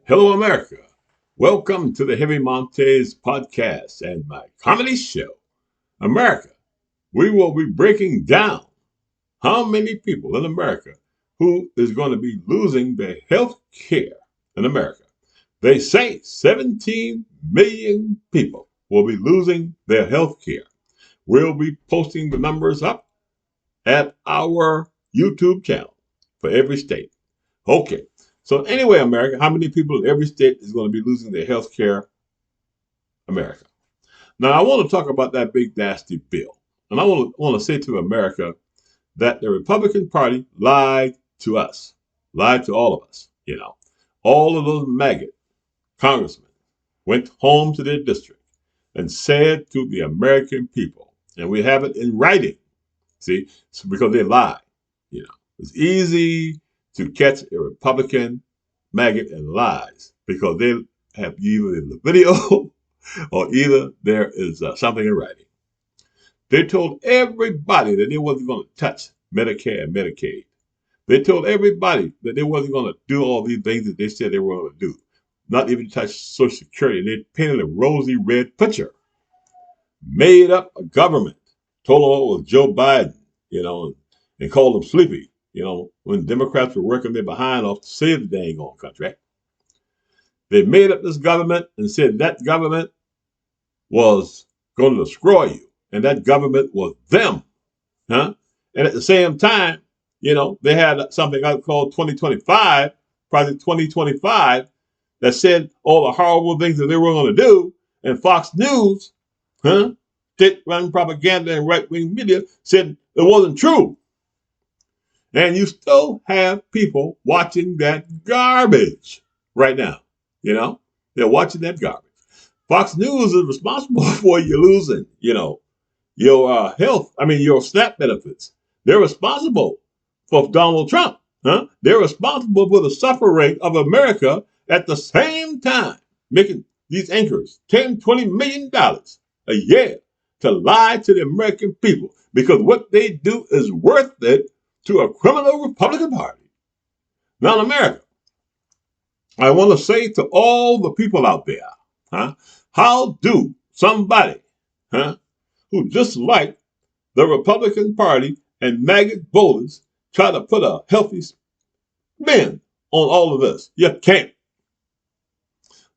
Hello, America. Welcome to the Heavy Montez podcast and my comedy show. America, we will be breaking down how many people in America who is going to be losing their health care in America. They say 17 million people will be losing their health care. We'll be posting the numbers up at our YouTube channel for every state. Okay. So anyway, America, how many people in every state is going to be losing their health care? America. Now, I want to talk about that big nasty bill. And I want to say to America that the Republican Party lied to us, lied to all of us. All of those maggot congressmen went home to their district and said to the American people, and we have it in writing, see, because they lied. It's easy to catch a Republican maggot in lies because they have either the video or either there is something in writing. They told everybody that they wasn't going to touch Medicare and Medicaid. They told everybody that they wasn't going to do all these things that they said they were going to do, not even touch Social Security. They painted a rosy red picture, made up a government, told them it was Joe Biden, and called him sleepy. When Democrats were working their behind off to save the dang old country. They made up this government and said that government was going to destroy you. And that government was them. And at the same time, they had something called 2025, Project 2025, that said all the horrible things that they were going to do. And Fox News, state-run propaganda and right-wing media said it wasn't true. And you still have people watching that garbage right now. They're watching that garbage. Fox News is responsible for you losing, your your SNAP benefits. They're responsible for Donald Trump. They're responsible for the suffering of America at the same time, making these anchors $10-20 million a year to lie to the American people because what they do is worth it to a criminal Republican Party. Now in America, I want to say to all the people out there, how do somebody who dislike the Republican Party and maggot voters try to put a healthy spin on all of this? You can't.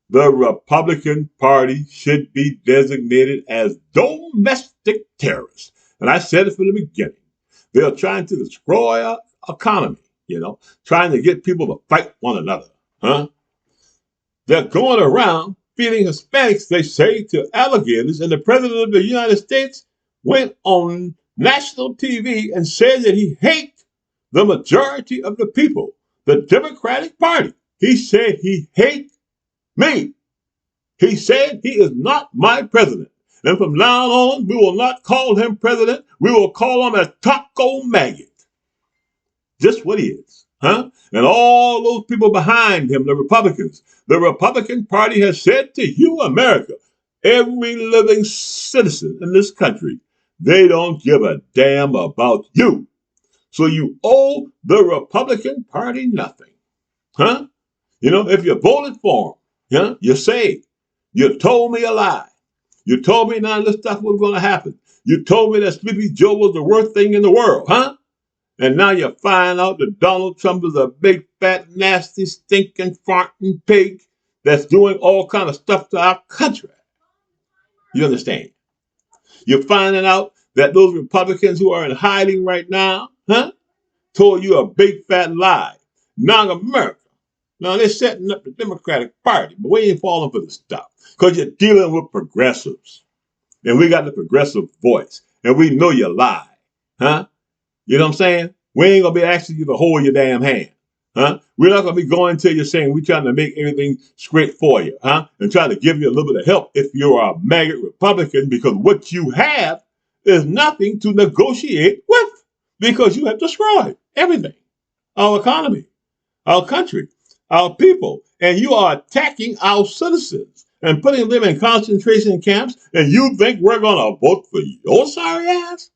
The Republican Party should be designated as domestic terrorists. And I said it from the beginning. They're trying to destroy our economy, trying to get people to fight one another. They're going around feeding Hispanics, they say, to alligators. And the president of the United States went on national TV and said that he hates the majority of the people, the Democratic Party. He said he hates me. He said he is not my president. And from now on, we will not call him president. We will call him a taco maggot. Just what he is. And all those people behind him, the Republicans, the Republican Party has said to you, America, every living citizen in this country, they don't give a damn about you. So you owe the Republican Party nothing. If you voted for him, you say, you told me a lie. You told me none of this stuff was going to happen. You told me that Sleepy Joe was the worst thing in the world, And now you find out that Donald Trump is a big, fat, nasty, stinking, farting pig that's doing all kind of stuff to our country. You understand? You're finding out that those Republicans who are in hiding right now, told you a big, fat lie. Now America. Now they're setting up the Democratic Party, but we ain't falling for this stuff because you're dealing with progressives. And we got the progressive voice. And we know you lie. You know what I'm saying? We ain't going to be asking you to hold your damn hand. We're not going to be going to you saying we're trying to make everything straight for you. And trying to give you a little bit of help if you're a maggot Republican because what you have is nothing to negotiate with because you have destroyed everything. Our economy, our country, our people. And you are attacking our citizens and putting them in concentration camps. And you think we're going to vote for your sorry ass?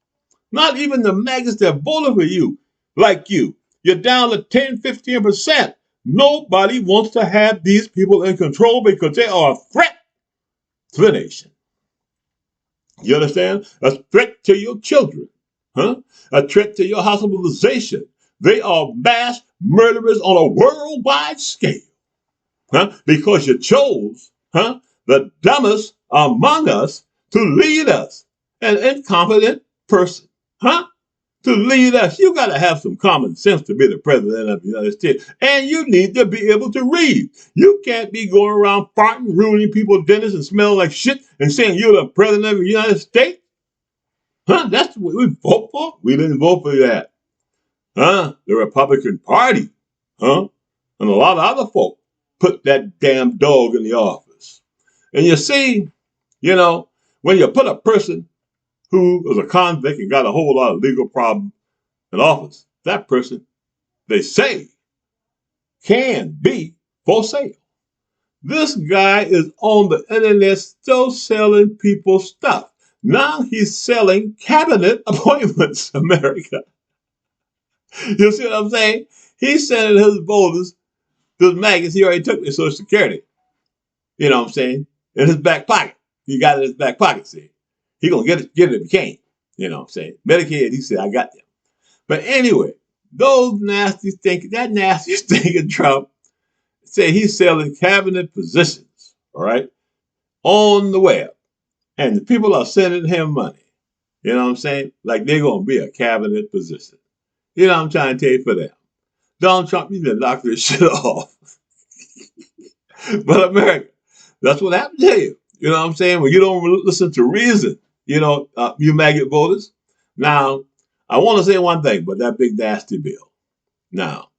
Not even the maggots that voted for you, like you. You're down to 10, 15%. Nobody wants to have these people in control because they are a threat to the nation. You understand? A threat to your children. Huh? A threat to your hospitalization. They are mass murderers on a worldwide scale. Huh? Because you chose the dumbest among us to lead us. An incompetent person. Huh? To lead us. You got to have some common sense to be the president of the United States. And you need to be able to read. You can't be going around farting, ruining people's dinners and smelling like shit and saying you're the president of the United States. Huh? That's what we vote for? We didn't vote for that. Huh? The Republican Party. Huh? And a lot of other folk put that damn dog in the office. And you see, when you put a person who was a convict and got a whole lot of legal problems in office, that person, they say, can be for sale. This guy is on the internet still selling people stuff. Now he's selling cabinet appointments, America. You see what I'm saying? He's sending his voters, those maggots, he already took their Social Security. You know what I'm saying? In his back pocket. He got it in his back pocket, see. He gonna get it if he can. You know what I'm saying? Medicaid, he said, I got them. But anyway, that nasty stinking Trump say he's selling cabinet positions, all right, on the web. And the people are sending him money. You know what I'm saying? Like they're gonna be a cabinet position. You know what I'm trying to tell you for them. Donald Trump, you need to knock this shit off. But America, that's what happened to you. You know what I'm saying? When you don't listen to reason, you maggot voters. Now, I want to say one thing about that big nasty bill. Now,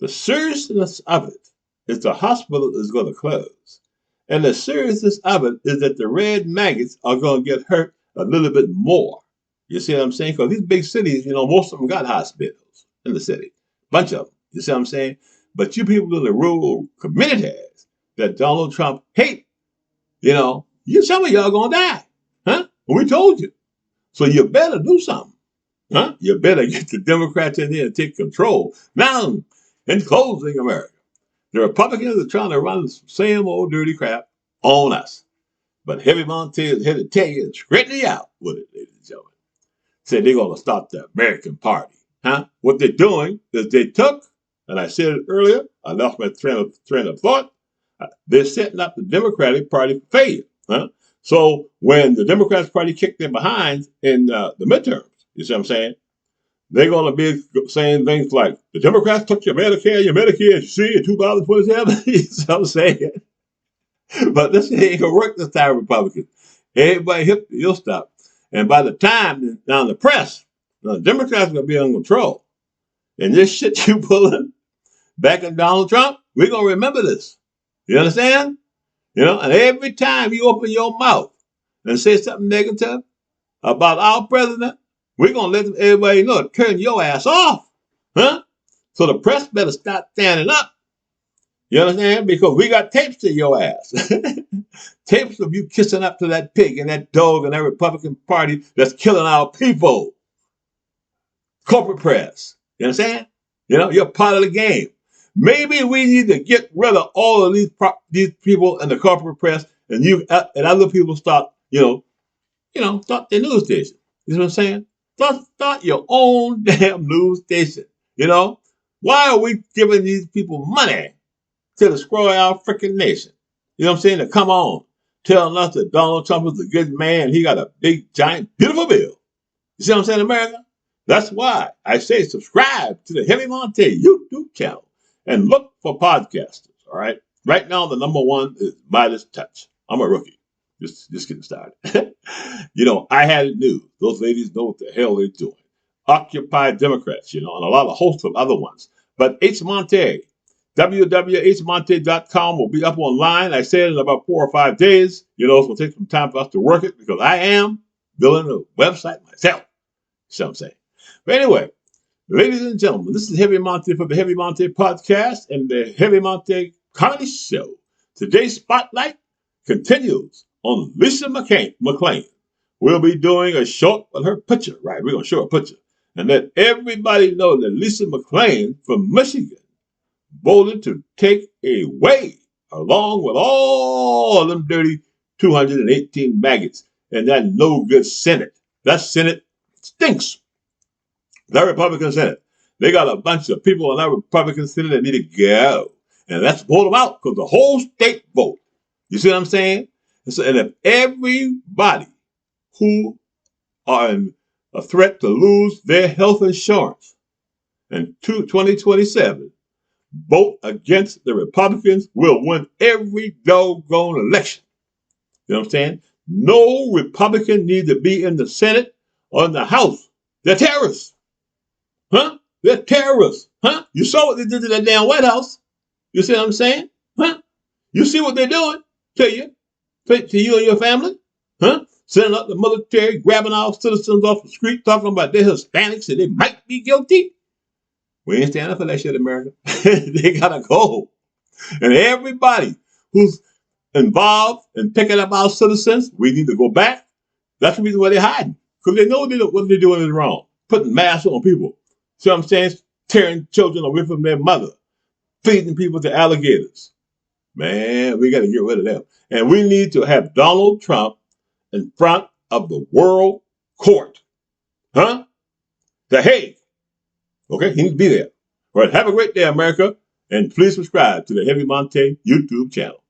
the seriousness of it is the hospital is going to close. And the seriousness of it is that the red maggots are going to get hurt a little bit more. You see what I'm saying? Because these big cities, most of them got hospitals in the city. Bunch of them. You see what I'm saying? But you people in the rural communities that Donald Trump hate, some of y'all going to die. Huh? We told you. So you better do something. Huh? You better get the Democrats in there and take control. Now, in closing, America, the Republicans are trying to run the same old dirty crap on us. But Heavy Montez is here to tell you and straighten you out with it, ladies and gentlemen. Said they're going to stop the American Party. Huh? What they're doing is they took, and I said it earlier, I lost my train of thought, they're setting up the Democratic Party for failure. Huh? So when the Democratic Party kicked them behind in the midterms, you see what I'm saying? They're going to be saying things like, the Democrats took your Medicare, you see, in 2027. You see what I'm saying? But this ain't going to work this time, Republicans. Everybody hip, you'll stop. And by the time, now the press, the Democrats are going to be in control. And this shit you pulling back at Donald Trump, we're going to remember this. You understand? And every time you open your mouth and say something negative about our president, we're going to let everybody know, turn your ass off. Huh? So the press better start standing up. You understand? Because we got tapes of your ass. Tapes of you kissing up to that pig and that dog and that Republican Party that's killing our people. Corporate press. You understand? You're part of the game. Maybe we need to get rid of all of these people in the corporate press, and other people start start their news station. You know what I'm saying? Start your own damn news station. Why are we giving these people money to destroy our freaking nation? You know what I'm saying? To come on, telling us that Donald Trump is a good man. He got a big, giant, beautiful bill. You see what I'm saying, America? That's why I say subscribe to the Heavy Monte YouTube channel and look for podcasters, all right? Right now, the number one is Midas Touch. I'm a rookie. Just getting started. I had it news. Those ladies know what the hell they're doing. Occupy Democrats, and a lot of hosts of other ones. But H. Monte, www.hmonte.com will be up online. I said in about 4 or 5 days. It's going to take some time for us to work it because I am building a website myself. So I'm saying. But anyway, ladies and gentlemen, this is Heavy Monte for the Heavy Monte podcast and the Heavy Monte Comedy Show. Today's spotlight continues on Lisa McClain. We'll be doing a short with her picture, right? We're going to show a picture and let everybody know that Lisa McClain from Michigan voted to take away, along with all of them dirty 218 maggots and that no good Senate. That Senate stinks. That Republican Senate. They got a bunch of people in that Republican Senate that need to go. And let's vote them out because the whole state vote. You see what I'm saying? And if everybody who are in a threat to lose their health insurance in 2027 vote against the Republicans, will win every doggone election. You know what I'm saying? No Republican needs to be in the Senate or in the House. They're terrorists. Huh? They're terrorists. Huh? You saw what they did to that damn White House. You see what I'm saying? Huh? You see what they're doing to you? To you and your family? Huh? Sending up the military, grabbing our citizens off the street, talking about they're Hispanics and they might be guilty. We ain't standing for that shit, America. They gotta go. And everybody who's involved in picking up our citizens, we need to go back. That's the reason why they're hiding. Because they know what they're doing is wrong. Putting masks on people. See what I'm saying? Tearing children away from their mother. Feeding people to alligators. Man, we got to get rid of them. And we need to have Donald Trump in front of the world court. Huh? The Hague. Okay, he needs to be there. All right, have a great day, America. And please subscribe to the Heavy Monte YouTube channel.